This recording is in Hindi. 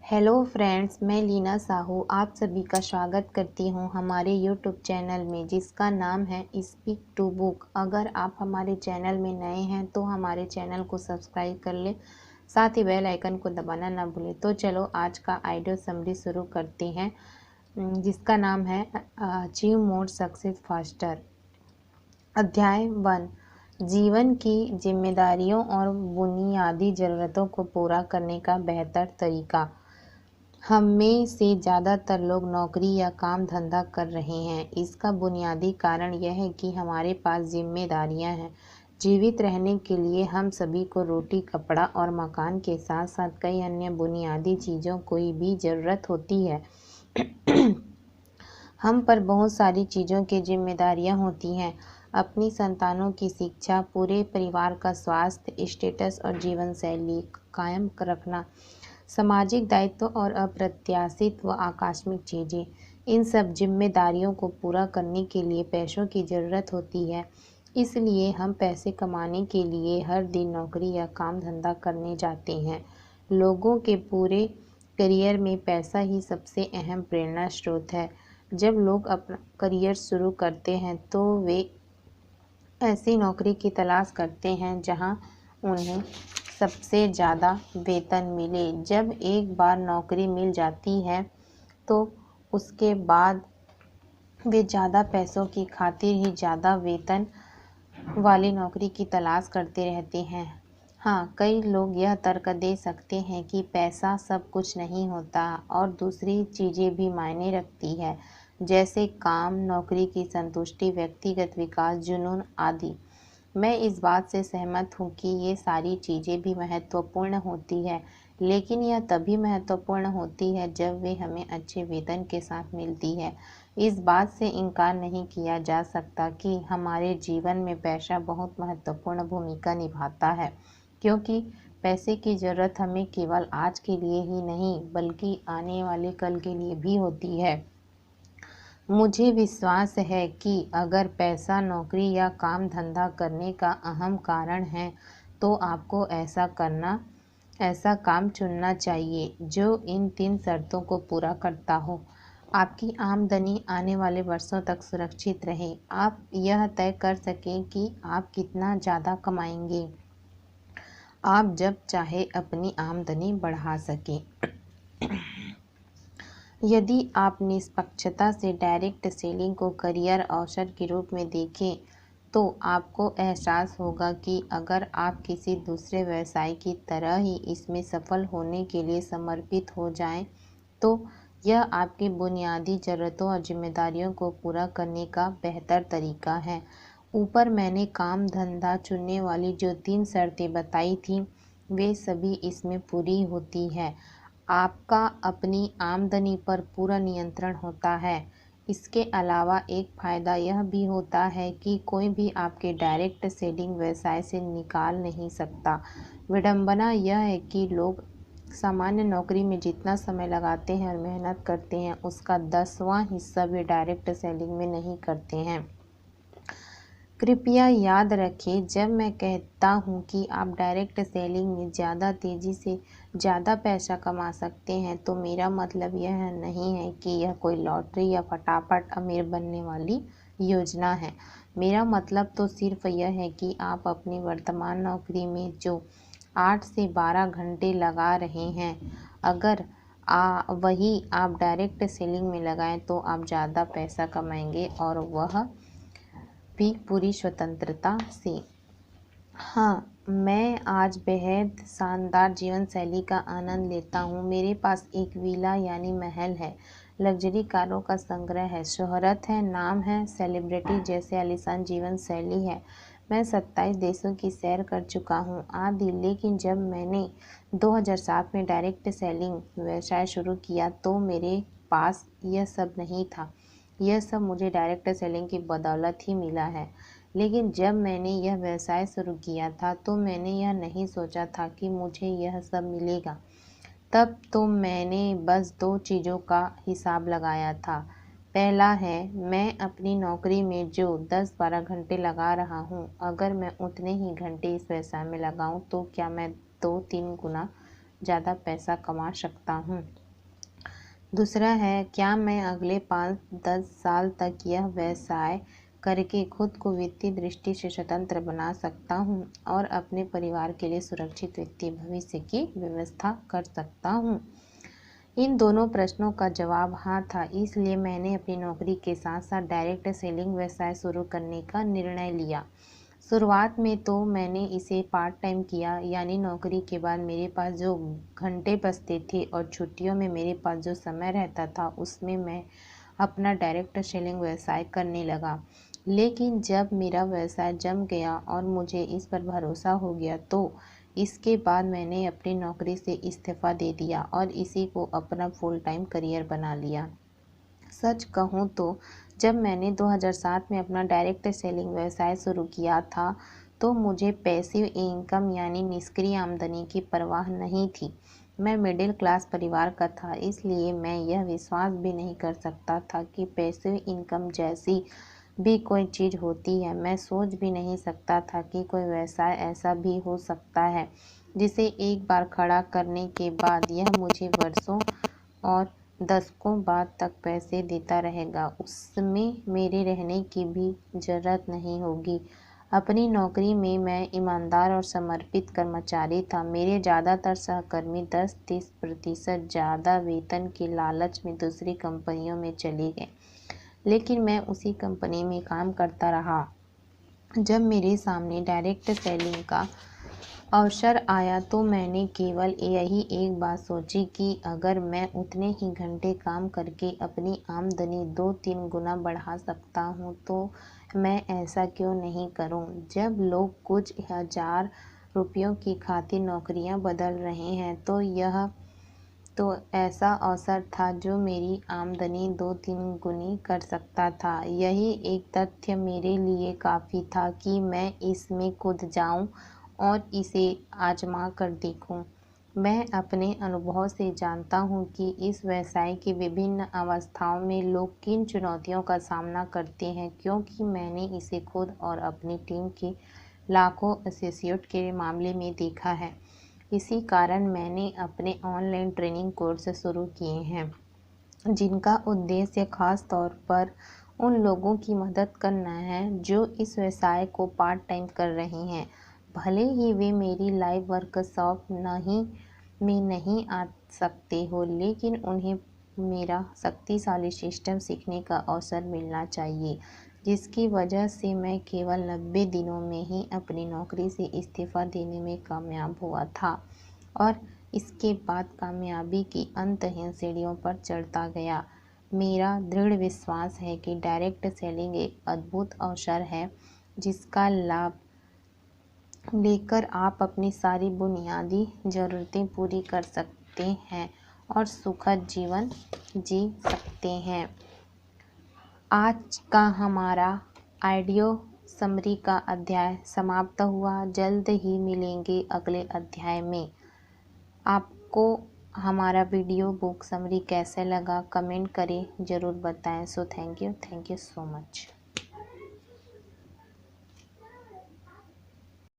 हेलो फ्रेंड्स, मैं लीना साहू आप सभी का स्वागत करती हूं हमारे यूट्यूब चैनल में जिसका नाम है स्पीक टू बुक। अगर आप हमारे चैनल में नए हैं तो हमारे चैनल को सब्सक्राइब कर लें, साथ ही बेल आइकन को दबाना ना भूलें। तो चलो आज का ऑडियो समरी शुरू करते हैं, जिसका नाम है अचीव मोर सक्सेस फास्टर। अध्याय 1, जीवन की जिम्मेदारियों और बुनियादी ज़रूरतों को पूरा करने का बेहतर तरीका। हम में से ज़्यादातर लोग नौकरी या काम धंधा कर रहे हैं। इसका बुनियादी कारण यह है कि हमारे पास जिम्मेदारियां हैं। जीवित रहने के लिए हम सभी को रोटी, कपड़ा और मकान के साथ साथ कई अन्य बुनियादी चीज़ों की भी ज़रूरत होती है। हम पर बहुत सारी चीज़ों की जिम्मेदारियां होती हैं। अपनी संतानों की शिक्षा, पूरे परिवार का स्वास्थ्य, स्टेटस और जीवन शैली कायम रखना, सामाजिक दायित्व और अप्रत्याशित व आकस्मिक चीज़ें। इन सब जिम्मेदारियों को पूरा करने के लिए पैसों की ज़रूरत होती है। इसलिए हम पैसे कमाने के लिए हर दिन नौकरी या काम धंधा करने जाते हैं। लोगों के पूरे करियर में पैसा ही सबसे अहम प्रेरणा स्रोत है। जब लोग अपना करियर शुरू करते हैं तो वे ऐसी नौकरी की तलाश करते हैं जहां उन्हें सबसे ज़्यादा वेतन मिले। जब एक बार नौकरी मिल जाती है तो उसके बाद वे ज़्यादा पैसों की खातिर ही ज़्यादा वेतन वाली नौकरी की तलाश करते रहते हैं। हाँ, कई लोग यह तर्क दे सकते हैं कि पैसा सब कुछ नहीं होता और दूसरी चीज़ें भी मायने रखती है, जैसे काम, नौकरी की संतुष्टि, व्यक्तिगत विकास, जुनून आदि। मैं इस बात से सहमत हूँ कि ये सारी चीज़ें भी महत्वपूर्ण होती है, लेकिन यह तभी महत्वपूर्ण होती है जब वे हमें अच्छे वेतन के साथ मिलती है। इस बात से इनकार नहीं किया जा सकता कि हमारे जीवन में पैसा बहुत महत्वपूर्ण भूमिका निभाता है, क्योंकि पैसे की ज़रूरत हमें केवल आज के लिए ही नहीं बल्कि आने वाले कल के लिए भी होती है। मुझे विश्वास है कि अगर पैसा नौकरी या काम धंधा करने का अहम कारण है तो आपको ऐसा काम चुनना चाहिए जो इन 3 शर्तों को पूरा करता हो। आपकी आमदनी आने वाले वर्षों तक सुरक्षित रहे। आप यह तय कर सकें कि आप कितना ज़्यादा कमाएंगे। आप जब चाहे अपनी आमदनी बढ़ा सकें। यदि आप निष्पक्षता से डायरेक्ट सेलिंग को करियर अवसर के रूप में देखें तो आपको एहसास होगा कि अगर आप किसी दूसरे व्यवसाय की तरह ही इसमें सफल होने के लिए समर्पित हो जाएं, तो यह आपकी बुनियादी ज़रूरतों और जिम्मेदारियों को पूरा करने का बेहतर तरीका है। ऊपर मैंने काम धंधा चुनने वाली जो 3 शर्तें बताई थीं, वे सभी इसमें पूरी होती है। आपका अपनी आमदनी पर पूरा नियंत्रण होता है। इसके अलावा एक फ़ायदा यह भी होता है कि कोई भी आपके डायरेक्ट सेलिंग व्यवसाय से निकाल नहीं सकता। विडंबना यह है कि लोग सामान्य नौकरी में जितना समय लगाते हैं और मेहनत करते हैं, उसका 10वां हिस्सा भी डायरेक्ट सेलिंग में नहीं करते हैं। कृपया याद रखें, जब मैं कहता हूं कि आप डायरेक्ट सेलिंग में ज़्यादा तेज़ी से ज़्यादा पैसा कमा सकते हैं, तो मेरा मतलब यह नहीं है कि यह कोई लॉटरी या फटाफट अमीर बनने वाली योजना है। मेरा मतलब तो सिर्फ यह है कि आप अपनी वर्तमान नौकरी में जो 8 से 12 घंटे लगा रहे हैं, अगर वही आप डायरेक्ट सेलिंग में लगाएं तो आप ज़्यादा पैसा कमाएंगे और वह भी पूरी स्वतंत्रता से। हाँ, मैं आज बेहद शानदार जीवन शैली का आनंद लेता हूँ। मेरे पास एक विला यानी महल है, लग्जरी कारों का संग्रह है, शोहरत है, नाम है, सेलिब्रिटी जैसे आलीशान जीवन शैली है। मैं 27 देशों की सैर कर चुका हूँ आदि। लेकिन जब मैंने 2007 में डायरेक्ट सेलिंग व्यवसाय शुरू किया तो मेरे पास यह सब नहीं था। यह सब मुझे डायरेक्ट सेलिंग की बदौलत ही मिला है। लेकिन जब मैंने यह व्यवसाय शुरू किया था तो मैंने यह नहीं सोचा था कि मुझे यह सब मिलेगा। तब तो मैंने बस 2 चीज़ों का हिसाब लगाया था। पहला है, मैं अपनी नौकरी में जो 10-12 घंटे लगा रहा हूँ, अगर मैं उतने ही घंटे इस व्यवसाय में लगाऊँ तो क्या मैं 2-3 गुना ज़्यादा पैसा कमा सकता हूँ। दूसरा है, क्या मैं अगले 5-10 साल तक यह व्यवसाय करके खुद को वित्तीय दृष्टि से स्वतंत्र बना सकता हूँ और अपने परिवार के लिए सुरक्षित वित्तीय भविष्य की व्यवस्था कर सकता हूँ। इन दोनों प्रश्नों का जवाब हाँ था, इसलिए मैंने अपनी नौकरी के साथ साथ डायरेक्ट सेलिंग व्यवसाय शुरू करने का निर्णय लिया। शुरुआत में तो मैंने इसे पार्ट टाइम किया, यानी नौकरी के बाद मेरे पास जो घंटे बचते थे और छुट्टियों में मेरे पास जो समय रहता था उसमें मैं अपना डायरेक्ट सेलिंग व्यवसाय करने लगा। लेकिन जब मेरा व्यवसाय जम गया और मुझे इस पर भरोसा हो गया तो इसके बाद मैंने अपनी नौकरी से इस्तीफ़ा दे दिया और इसी को अपना फुल टाइम करियर बना लिया। सच कहूँ तो जब मैंने 2007 में अपना डायरेक्ट सेलिंग व्यवसाय शुरू किया था तो मुझे पैसिव इनकम यानी निष्क्रिय आमदनी की परवाह नहीं थी। मैं मिडिल क्लास परिवार का था, इसलिए मैं यह विश्वास भी नहीं कर सकता था कि पैसिव इनकम जैसी भी कोई चीज़ होती है। मैं सोच भी नहीं सकता था कि कोई व्यवसाय ऐसा भी हो सकता है जिसे एक बार खड़ा करने के बाद यह मुझे वर्षों और दशकों बाद तक पैसे देता रहेगा। उसमें मेरे रहने की भी ज़रूरत नहीं होगी। अपनी नौकरी में मैं ईमानदार और समर्पित कर्मचारी था। मेरे ज़्यादातर सहकर्मी 10-30% ज़्यादा वेतन के लालच में दूसरी कंपनियों में चले गए, लेकिन मैं उसी कंपनी में काम करता रहा। जब मेरे सामने डायरेक्ट सेलिंग का अवसर आया तो मैंने केवल यही एक बात सोची कि अगर मैं उतने ही घंटे काम करके अपनी आमदनी 2-3 गुना बढ़ा सकता हूँ तो मैं ऐसा क्यों नहीं करूँ। जब लोग कुछ हज़ार रुपयों की खातिर नौकरियाँ बदल रहे हैं तो ऐसा अवसर था जो मेरी आमदनी 2-3 गुनी कर सकता था। यही एक तथ्य मेरे लिए काफ़ी था कि मैं इसमें कूद जाऊं और इसे आजमा कर देखूं। मैं अपने अनुभव से जानता हूं कि इस व्यवसाय की विभिन्न अवस्थाओं में लोग किन चुनौतियों का सामना करते हैं, क्योंकि मैंने इसे खुद और अपनी टीम के लाखों एसोसिएट के मामले में देखा है। इसी कारण मैंने अपने ऑनलाइन ट्रेनिंग कोर्स शुरू किए हैं, जिनका उद्देश्य खास तौर पर उन लोगों की मदद करना है जो इस व्यवसाय को पार्ट टाइम कर रहे हैं। भले ही वे मेरी लाइव वर्कशॉप में नहीं आ सकते हो, लेकिन उन्हें मेरा शक्तिशाली सिस्टम सीखने का अवसर मिलना चाहिए, जिसकी वजह से मैं केवल 90 दिनों में ही अपनी नौकरी से इस्तीफ़ा देने में कामयाब हुआ था और इसके बाद कामयाबी की अंतहीन सीढ़ियों पर चढ़ता गया। मेरा दृढ़ विश्वास है कि डायरेक्ट सेलिंग एक अद्भुत अवसर है जिसका लाभ लेकर आप अपनी सारी बुनियादी ज़रूरतें पूरी कर सकते हैं और सुखद जीवन जी सकते हैं। आज का हमारा ऑडियो समरी का अध्याय समाप्त हुआ। जल्द ही मिलेंगे अगले अध्याय में। आपको हमारा वीडियो बुक समरी कैसे लगा कमेंट करें, ज़रूर बताएं। So thank you so much.